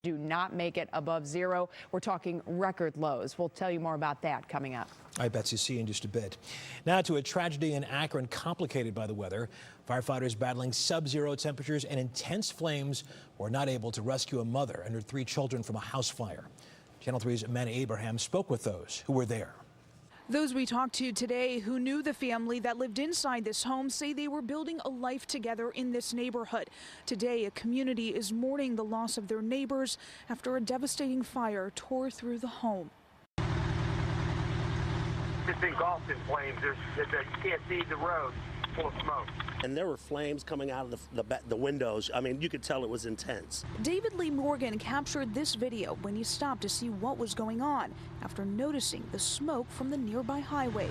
do not make it above zero. We're talking record lows. We'll tell you more about that coming up. All right, Betsy, see you in just a bit. Now to a tragedy in Akron complicated by the weather. Firefighters battling sub-zero temperatures and intense flames were not able to rescue a mother and her 3 children from a house fire. Channel 3's Manny Abraham spoke with those who were there. Those we talked to today who knew the family that lived inside this home say they were building a life together in this neighborhood. Today, a community is mourning the loss of their neighbors after a devastating fire tore through the home. It's engulfed in flames. You can't see the road, full of smoke. And there were flames coming out of the windows. I mean, you could tell it was intense. David Lee Morgan captured this video when he stopped to see what was going on after noticing the smoke from the nearby highway.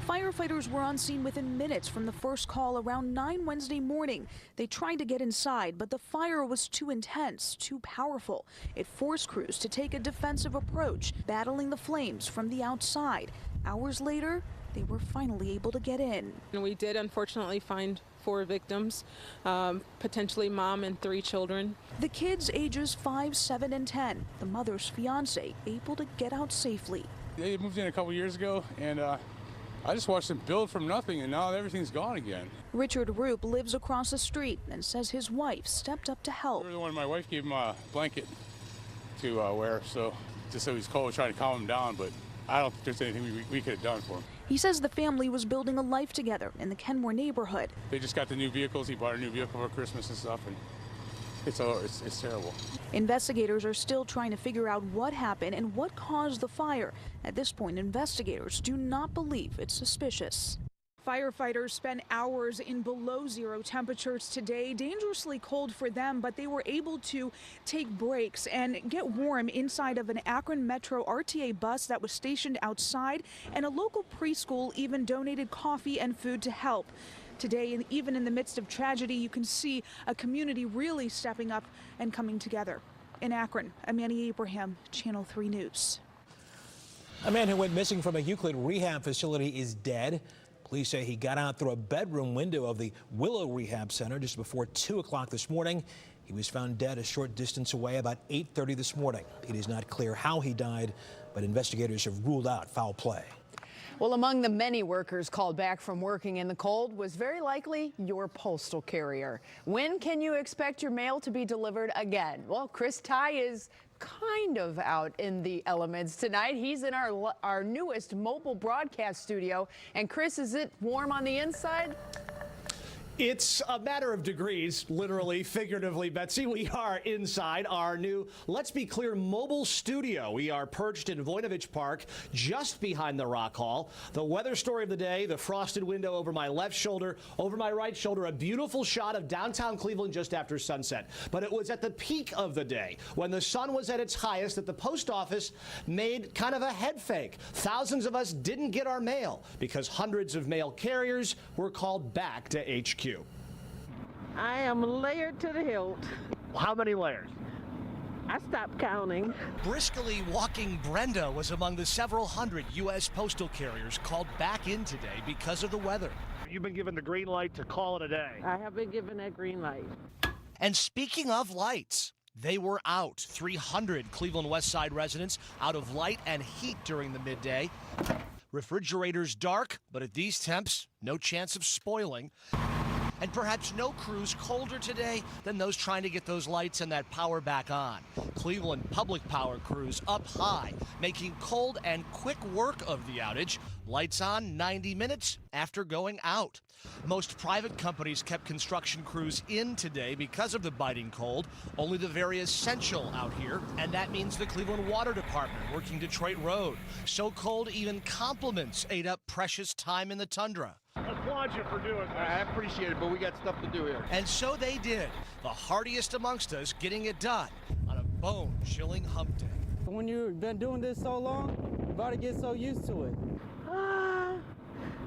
Firefighters were on scene within minutes from the first call around 9 Wednesday morning. They tried to get inside, but the fire was too intense, too powerful. It forced crews to take a defensive approach, battling the flames from the outside. Hours later, they were finally able to get in. And we did unfortunately find 4 victims, potentially mom and 3 children. The kids ages 5, 7, and 10. The mother's fiance able to get out safely. They moved in a couple years ago, and I just watched them build from nothing, and now everything's gone again. Richard Roop lives across the street and says his wife stepped up to help. The one my wife gave him a blanket to wear, so just so he's cold, trying to calm him down, but I don't think there's anything we could have done for him. He says the family was building a life together in the Kenmore neighborhood. They just got the new vehicles. He bought a new vehicle for Christmas and stuff, and it's terrible. Investigators are still trying to figure out what happened and what caused the fire. At this point, investigators do not believe it's suspicious. Firefighters spent hours in below zero temperatures today, dangerously cold for them, but they were able to take breaks and get warm inside of an Akron Metro RTA bus that was stationed outside, and a local preschool even donated coffee and food to help. Today, and even in the midst of tragedy, you can see a community really stepping up and coming together. In Akron, I'm Manny Abraham, Channel 3 News. A man who went missing from a Euclid rehab facility is dead. Police say he got out through a bedroom window of the Willow Rehab Center just before 2 o'clock this morning. He was found dead a short distance away about 8:30 this morning. It is not clear how he died, but investigators have ruled out foul play. Well, among the many workers called back from working in the cold was very likely your postal carrier. When can you expect your mail to be delivered again? Well, Chris Ty is kind of out in the elements tonight. He's in our newest mobile broadcast studio. And Chris, is it warm on the inside? It's a matter of degrees, literally, figuratively, Betsy. We are inside our new, let's be clear, mobile studio. We are perched in Voinovich Park, just behind the Rock Hall. The weather story of the day, the frosted window over my left shoulder, over my right shoulder, a beautiful shot of downtown Cleveland just after sunset. But it was at the peak of the day, when the sun was at its highest, that the post office made kind of a head fake. Thousands of us didn't get our mail because hundreds of mail carriers were called back to HQ. I am layered to the hilt. How many layers? I stopped counting. Briskly walking Brenda was among the several hundred U.S. postal carriers called back in today because of the weather. You've been given the green light to call it a day. I have been given that green light. And speaking of lights, they were out. 300 Cleveland West Side residents out of light and heat during the midday. Refrigerators dark, but at these temps, no chance of spoiling. And perhaps no crews colder today than those trying to get those lights and that power back on. Cleveland public power crews up high, making cold and quick work of the outage. Lights on 90 minutes after going out. Most private companies kept construction crews in today because of the biting cold. Only the very essential out here, and that means the Cleveland Water Department working Detroit Road. So cold, even compliments ate up precious time in the tundra. I applaud you for doing that. I appreciate it, but we got stuff to do here. And so they did, the hardiest amongst us getting it done on a bone-chilling hump day. When you've been doing this so long, you gotta get so used to it.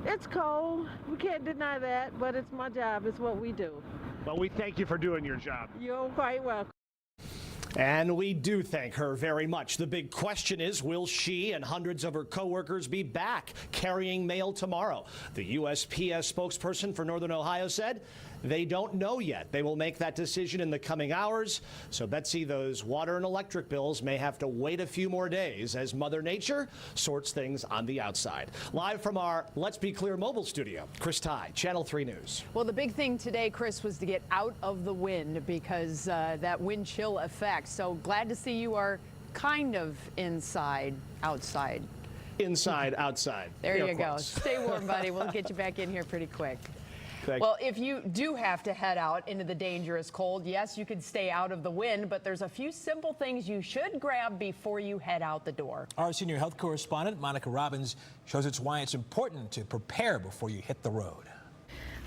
It's cold. We can't deny that, but it's my job. It's what we do. Well, we thank you for doing your job. You're quite welcome. And we do thank her very much. The big question is, will she and hundreds of her coworkers be back carrying mail tomorrow? The USPS spokesperson for Northern Ohio said They don't know yet. They will make that decision in the coming hours. So, Betsy, those water and electric bills may have to wait a few more days as Mother Nature sorts things on the outside. Live from our Let's Be Clear mobile studio, Chris Ty, Channel 3 News. Well, the big thing today, Chris, was to get out of the wind because that wind chill effect. So glad to see you are kind of outside. Inside, outside. There you go. Stay warm, buddy. We'll get you back in here pretty quick. Well, if you do have to head out into the dangerous cold, yes, you could stay out of the wind, but there's a few simple things you should grab before you head out the door. Our senior health correspondent, Monica Robbins, shows us why it's important to prepare before you hit the road.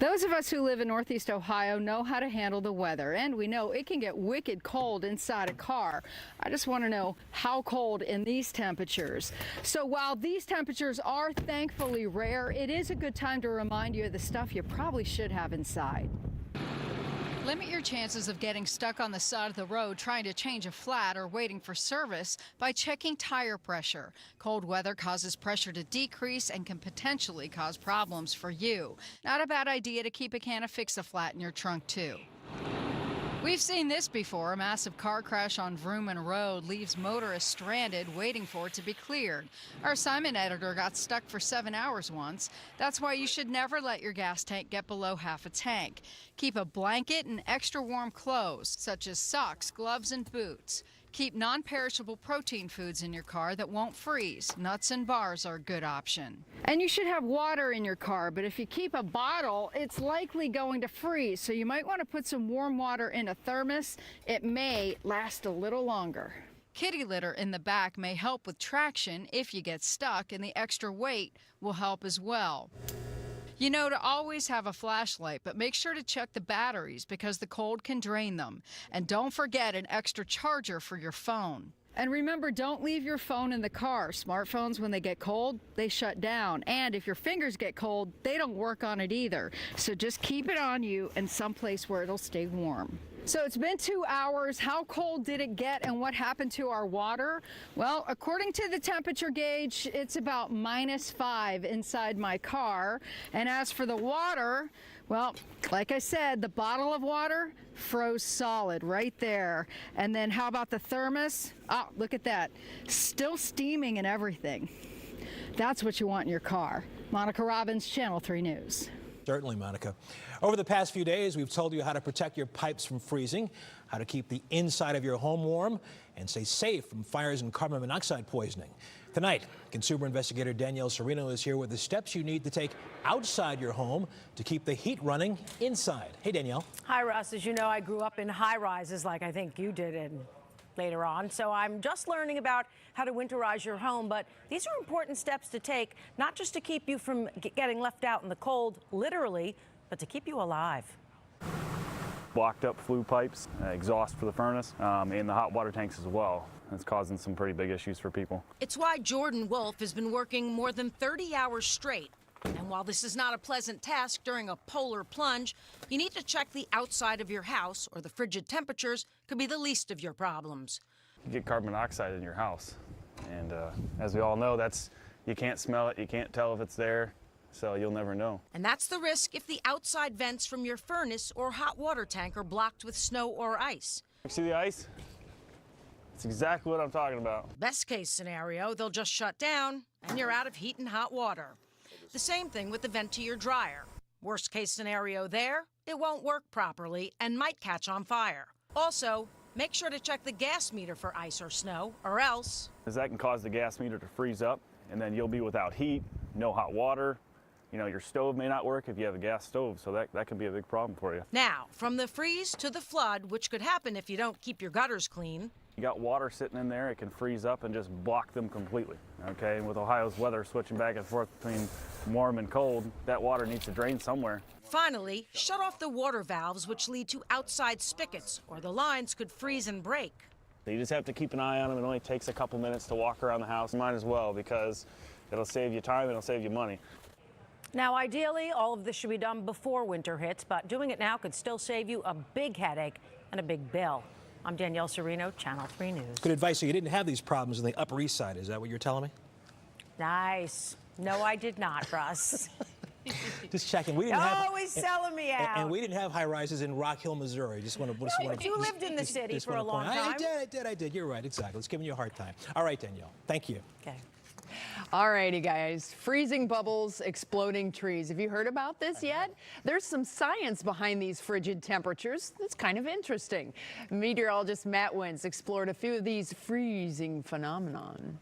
Those of us who live in Northeast Ohio know how to handle the weather, and we know it can get wicked cold inside a car. I just want to know how cold in these temperatures. So while these temperatures are thankfully rare, it is a good time to remind you of the stuff you probably should have inside. Limit your chances of getting stuck on the side of the road trying to change a flat or waiting for service by checking tire pressure. Cold weather causes pressure to decrease and can potentially cause problems for you. Not a bad idea to keep a can of Fix-A-Flat in your trunk, too. We've seen this before. A massive car crash on Vrooman Road leaves motorists stranded waiting for it to be cleared. Our assignment editor got stuck for 7 hours once. That's why you should never let your gas tank get below half a tank. Keep a blanket and extra warm clothes, such as socks, gloves, and boots. Keep non-perishable protein foods in your car that won't freeze. Nuts and bars are a good option. And you should have water in your car, but if you keep a bottle, it's likely going to freeze. So you might want to put some warm water in a thermos. It may last a little longer. Kitty litter in the back may help with traction if you get stuck, and the extra weight will help as well. You know to always have a flashlight, but make sure to check the batteries because the cold can drain them. And don't forget an extra charger for your phone. And remember, don't leave your phone in the car. Smartphones, when they get cold, they shut down. And if your fingers get cold, they don't work on it either. So just keep it on you and someplace where it'll stay warm. So it's been 2 hours. How cold did it get and what happened to our water? Well, according to the temperature gauge, it's about -5 inside my car. And as for the water, well, like I said, the bottle of water froze solid right there. And then how about the thermos? Oh, look at that. Still steaming and everything. That's what you want in your car. Monica Robbins, Channel 3 News. Certainly, Monica. Over the past few days, we've told you how to protect your pipes from freezing, how to keep the inside of your home warm, and stay safe from fires and carbon monoxide poisoning. Tonight, consumer investigator Danielle Serino is here with the steps you need to take outside your home to keep the heat running inside. Hey, Danielle. Hi, Russ. As you know, I grew up in high-rises like I think you did in later on. So I'm just learning about how to winterize your home. But these are important steps to take, not just to keep you from getting left out in the cold, literally, but to keep you alive. Blocked up flue pipes, exhaust for the furnace, and the hot water tanks as well. It's causing some pretty big issues for people. It's why Jordan Wolf has been working more than 30 hours straight. And while this is not a pleasant task during a polar plunge, you need to check the outside of your house, or the frigid temperatures could be the least of your problems. You get carbon monoxide in your house, and as we all know, you can't smell it, you can't tell if it's there, so you'll never know. And that's the risk if the outside vents from your furnace or hot water tank are blocked with snow or ice. See the ice? It's exactly what I'm talking about. Best case scenario, they'll just shut down, and you're out of heat and hot water. The same thing with the vent to your dryer. Worst case scenario there, it won't work properly and might catch on fire. Also, make sure to check the gas meter for ice or snow, or else That can cause the gas meter to freeze up, and then you'll be without heat, no hot water. You know, your stove may not work if you have a gas stove, so that can be a big problem for you. Now, from the freeze to the flood, which could happen if you don't keep your gutters clean. You got water sitting in there, it can freeze up and just block them completely, okay? And with Ohio's weather switching back and forth between warm and cold, that water needs to drain somewhere. Finally, shut off the water valves, which lead to outside spigots, or the lines could freeze and break. So you just have to keep an eye on them. It only takes a couple minutes to walk around the house. Might as well, because it'll save you time, it'll save you money. Now, ideally, all of this should be done before winter hits, but doing it now could still save you a big headache and a big bill. I'm Danielle Serino, Channel 3 News. Good advice. So you didn't have these problems on the Upper East Side. Is that what you're telling me? Nice. No, I did not, Russ. Just checking. We didn't have, always selling me out. And we didn't have high rises in Rock Hill, Missouri. You lived in the city for a long time. I did. You're right. Exactly. It's giving you a hard time. All right, Danielle. Thank you. Okay. All righty, guys. Freezing bubbles, exploding trees. Have you heard about this yet? There's some science behind these frigid temperatures. That's kind of interesting. Meteorologist Matt Wentz explored a few of these freezing phenomenon.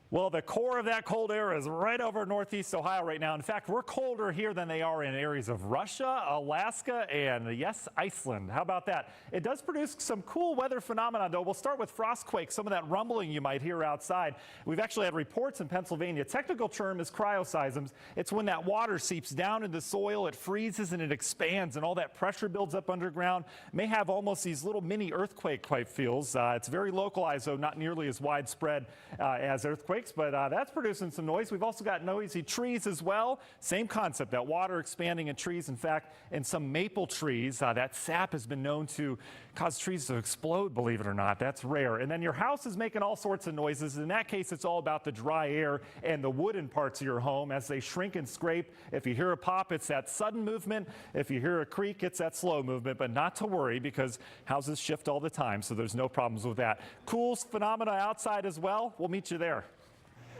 Well, the core of that cold air is right over northeast Ohio right now. In fact, we're colder here than they are in areas of Russia, Alaska, and yes, Iceland. How about that? It does produce some cool weather phenomena, though. We'll start with frostquakes, some of that rumbling you might hear outside. We've actually had reports in Pennsylvania. Technical term is cryoseisms. It's when that water seeps down into the soil, it freezes and it expands, and all that pressure builds up underground. May have almost these little mini earthquake type feels. It's very localized, though not nearly as widespread as earthquakes. But that's producing some noise. We've also got noisy trees as well. Same concept, that water expanding in trees. In fact, in some maple trees, that sap has been known to cause trees to explode, believe it or not. That's rare. And then your house is making all sorts of noises. In that case, it's all about the dry air and the wooden parts of your home as they shrink and scrape. If you hear a pop, it's that sudden movement. If you hear a creak, it's that slow movement. But not to worry, because houses shift all the time, so there's no problems with that. Cool phenomena outside as well. We'll meet you there.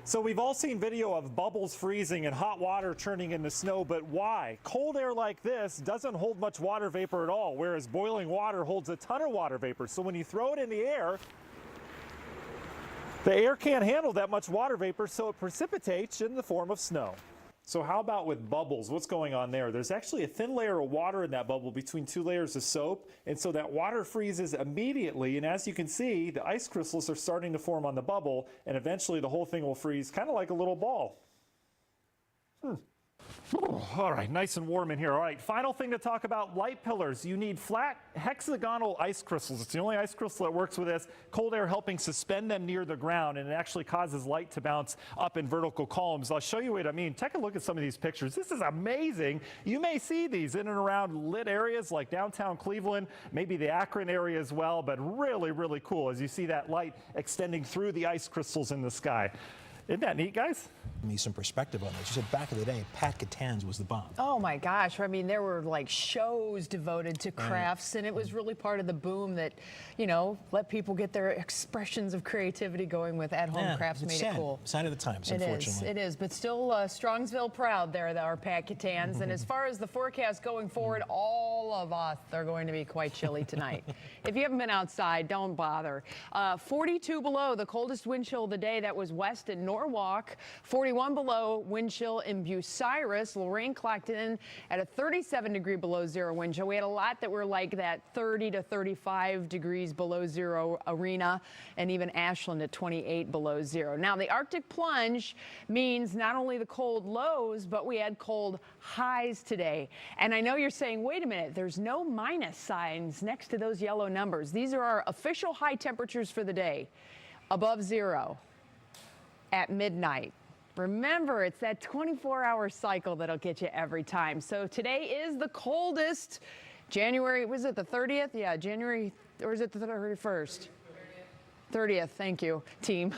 So we've all seen video of bubbles freezing and hot water turning into snow, but why? Cold air like this doesn't hold much water vapor at all, whereas boiling water holds a ton of water vapor. So when you throw it in the air can't handle that much water vapor, so it precipitates in the form of snow. So how about with bubbles? What's going on there? There's actually a thin layer of water in that bubble between two layers of soap, and so that water freezes immediately, and as you can see, the ice crystals are starting to form on the bubble, and eventually the whole thing will freeze kind of like a little ball. All right, nice and warm in here. All right, final thing to talk about, light pillars. You need flat hexagonal ice crystals. It's the only ice crystal that works with this. Cold air helping suspend them near the ground, and it actually causes light to bounce up in vertical columns. I'll show you what I mean. Take a look at some of these pictures. This is amazing. You may see these in and around lit areas like downtown Cleveland, maybe the Akron area as well, but really, really cool as you see that light extending through the ice crystals in the sky. Isn't that neat, guys? Give me some perspective on this. You said back in the day, Pat Catan's was the bomb. Oh my gosh. I mean, there were like shows devoted to crafts, and it was really part of the boom that, you know, let people get their expressions of creativity going with at-home crafts. Made it cool. Sign of the times, unfortunately. It is, but still Strongsville proud there, our Pat Catan's. And as far as the forecast going forward, all of us are going to be quite chilly tonight. If you haven't been outside, don't bother. 42 below, the coldest wind chill of the day. That was west in Norwalk. 41 below, wind chill in Bucyrus. Lorraine clocked in at a 37 degree below zero wind chill. We had a lot that were like that 30 to 35 degrees below zero arena, and even Ashland at 28 below zero. Now, the Arctic plunge means not only the cold lows, but we had cold highs today. And I know you're saying, wait a minute, there's no minus signs next to those yellow numbers. These are our official high temperatures for the day, above zero at midnight. Remember, it's that 24-hour cycle that'll get you every time. So today is the coldest. January, was it the 30th? Yeah, January, or is it the 31st? 30th, thank you, team.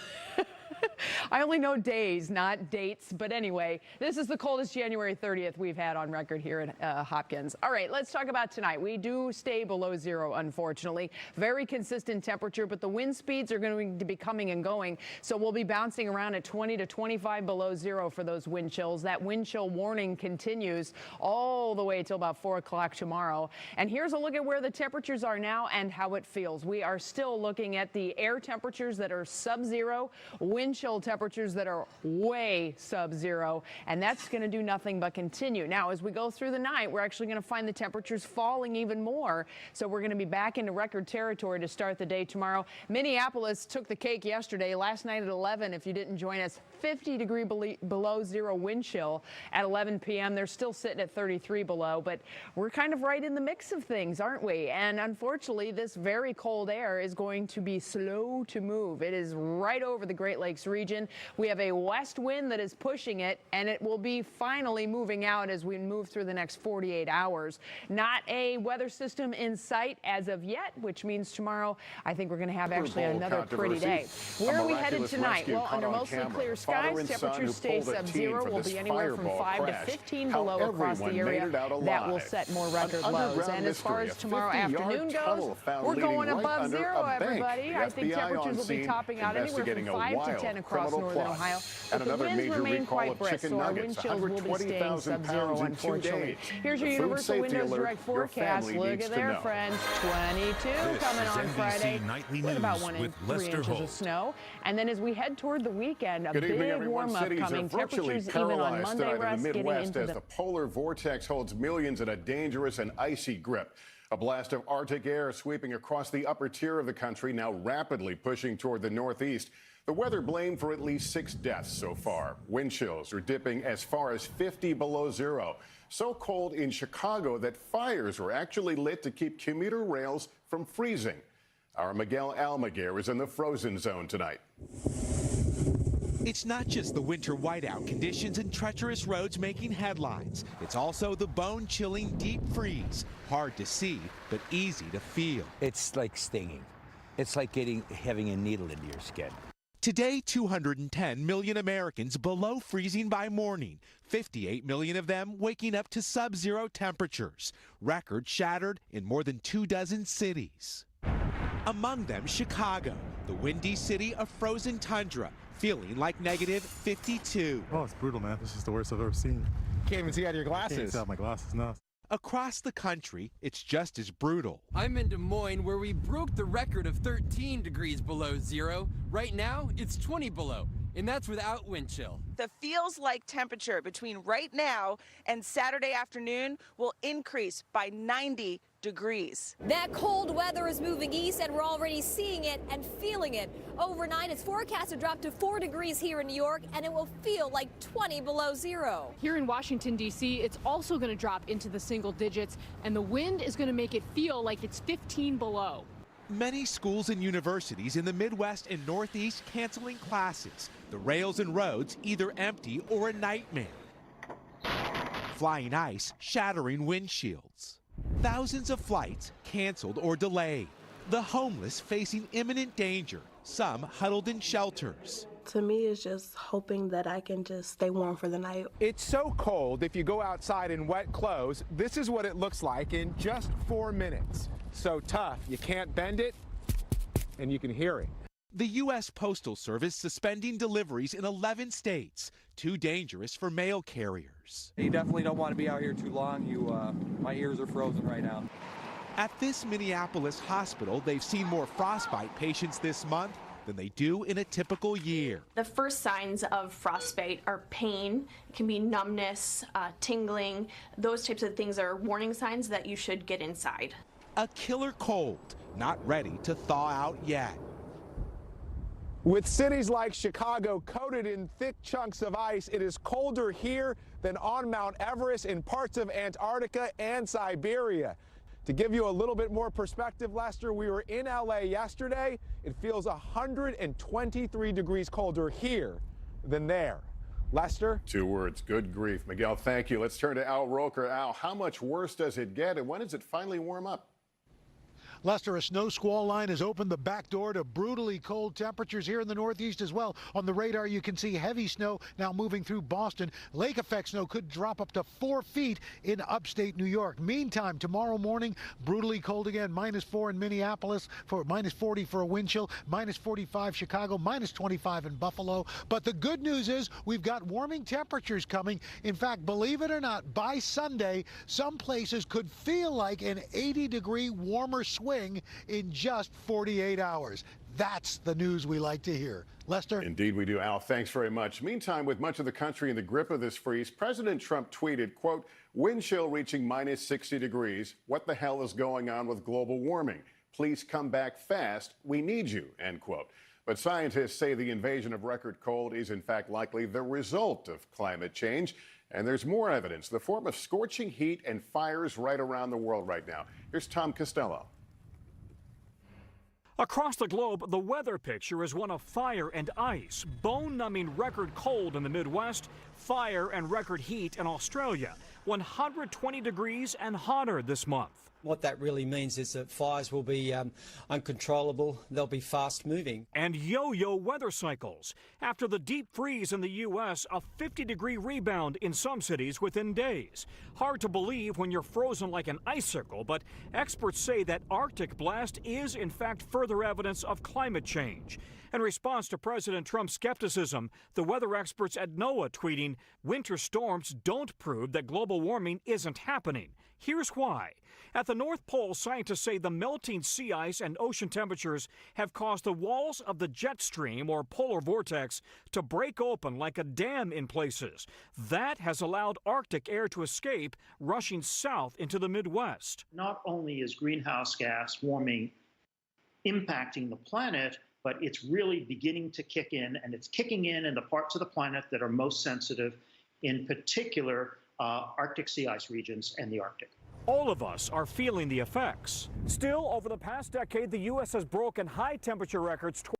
I only know days, not dates. But anyway, this is the coldest January 30th we've had on record here at Hopkins. All right, let's talk about tonight. We do stay below zero, unfortunately. Very consistent temperature, but the wind speeds are going to be coming and going. So we'll be bouncing around at 20 to 25 below zero for those wind chills. That wind chill warning continues all the way till about 4 o'clock tomorrow. And here's a look at where the temperatures are now and how it feels. We are still looking at the air temperatures that are sub-zero, wind chill temperatures that are way sub-zero, and that's going to do nothing but continue. Now, as we go through the night, we're actually going to find the temperatures falling even more, so we're going to be back into record territory to start the day tomorrow. Minneapolis took the cake yesterday. Last night at 11, if you didn't join us, 50 degree below zero wind chill at 11 p.m. They're still sitting at 33 below, but we're kind of right in the mix of things, aren't we? And unfortunately, this very cold air is going to be slow to move. It is right over the Great Lakes Lakes region. We have a west wind that is pushing it, and it will be finally moving out as we move through the next 48 hours. Not a weather system in sight as of yet, which means tomorrow I think we're going to have actually another pretty day. Where are we headed tonight? Well, under mostly clear skies, temperatures stay sub-zero. Will be anywhere from 5 to 15 below across the area. That will set more record lows. And as far as tomorrow afternoon goes, we're going above zero, everybody. I think temperatures will be topping out anywhere from 5 to 10 across northern Ohio. But the winds remain quite brisk, so our wind chills will be staying sub-zero, unfortunately. Here's your Universal Windows Direct forecast. Look at there, friends. 22 coming on Friday with about 1 and 3 inches of snow. And then as we head toward the weekend, a big warm-up coming. Temperatures even on Monday, Russ, getting into the polar vortex holds millions in a dangerous and icy grip. A blast of Arctic air sweeping across the upper tier of the country, now rapidly pushing toward the northeast. The weather blamed for at least 6 deaths so far. Wind chills are dipping as far as 50 below zero. So cold in Chicago that fires were actually lit to keep commuter rails from freezing. Our Miguel Almaguer is in the frozen zone tonight. It's not just the winter whiteout conditions and treacherous roads making headlines. It's also the bone-chilling deep freeze. Hard to see, but easy to feel. It's like stinging. It's like having a needle into your skin. Today, 210 million Americans below freezing by morning. 58 million of them waking up to sub-zero temperatures. Records shattered in more than 24 cities. Among them, Chicago, the windy city of frozen tundra, feeling like negative 52. Oh, it's brutal, man. This is the worst I've ever seen. Can't even see out of your glasses. Can't see out my glasses, no. Across the country, it's just as brutal. I'm in Des Moines, where we broke the record of 13 degrees below zero. Right now, it's 20 below, and that's without wind chill. The feels like temperature between right now and Saturday afternoon will increase by 90 degrees. That cold weather is moving east, and we're already seeing it and feeling it. Overnight, it's forecast to drop to 4 degrees here in New York, and it will feel like 20 below zero. Here in Washington, D.C., it's also going to drop into the single digits, and the wind is going to make it feel like it's 15 below. Many schools and universities in the Midwest and Northeast canceling classes. The rails and roads either empty or a nightmare. Flying ice shattering windshields. Thousands of flights canceled or delayed. The homeless facing imminent danger, some huddled in shelters. To me, it's just hoping that I can just stay warm for the night. It's so cold, if you go outside in wet clothes, this is what it looks like in just 4 minutes. So tough, you can't bend it, and you can hear it. The U.S. Postal Service suspending deliveries in 11 states, too dangerous for mail carriers. You definitely don't want to be out here too long. My ears are frozen right now. At this Minneapolis hospital, they've seen more frostbite patients this month than they do in a typical year. The first signs of frostbite are pain. It can be numbness, tingling. Those types of things are warning signs that you should get inside. A killer cold, not ready to thaw out yet. With cities like Chicago coated in thick chunks of ice, it is colder here than on Mount Everest, in parts of Antarctica and Siberia. To give you a little bit more perspective, Lester, we were in LA yesterday. It feels 123 degrees colder here than there. Lester? 2 words, good grief. Miguel, thank you. Let's turn to Al Roker. Al, how much worse does it get, and when does it finally warm up? Lester, a snow squall line has opened the back door to brutally cold temperatures here in the Northeast as well. On the radar, you can see heavy snow now moving through Boston. Lake effect snow could drop up to 4 feet in upstate New York. Meantime, tomorrow morning, brutally cold again. -4 in Minneapolis, for -40 for a wind chill, -45 Chicago, -25 in Buffalo. But the good news is we've got warming temperatures coming. In fact, believe it or not, by Sunday, some places could feel like an 80-degree warmer swing in just 48 hours. That's the news we like to hear. Lester? Indeed we do, Al. Thanks very much. Meantime, with much of the country in the grip of this freeze, President Trump tweeted, quote, wind chill reaching -60 degrees. What the hell is going on with global warming? Please come back fast. We need you, end quote. But scientists say the invasion of record cold is in fact likely the result of climate change. And there's more evidence, the form of scorching heat and fires right around the world right now. Here's Tom Costello. Across the globe, the weather picture is one of fire and ice, bone-numbing record cold in the Midwest, fire and record heat in Australia, 120 degrees and hotter this month. What that really means is that fires will be uncontrollable, they'll be fast moving. And yo-yo weather cycles. After the deep freeze in the U.S., a 50-degree rebound in some cities within days. Hard to believe when you're frozen like an icicle, but experts say that Arctic blast is in fact further evidence of climate change. In response to President Trump's skepticism, the weather experts at NOAA tweeting, "Winter storms don't prove that global warming isn't happening. Here's why." At the North Pole, scientists say the melting sea ice and ocean temperatures have caused the walls of the jet stream, or polar vortex, to break open like a dam in places. That has allowed Arctic air to escape, rushing south into the Midwest. Not only is greenhouse gas warming impacting the planet, but it's really beginning to kick in, and it's kicking in the parts of the planet that are most sensitive, in particular Arctic sea ice regions and the Arctic. All of us are feeling the effects. Still, over the past decade, the U.S. has broken high temperature records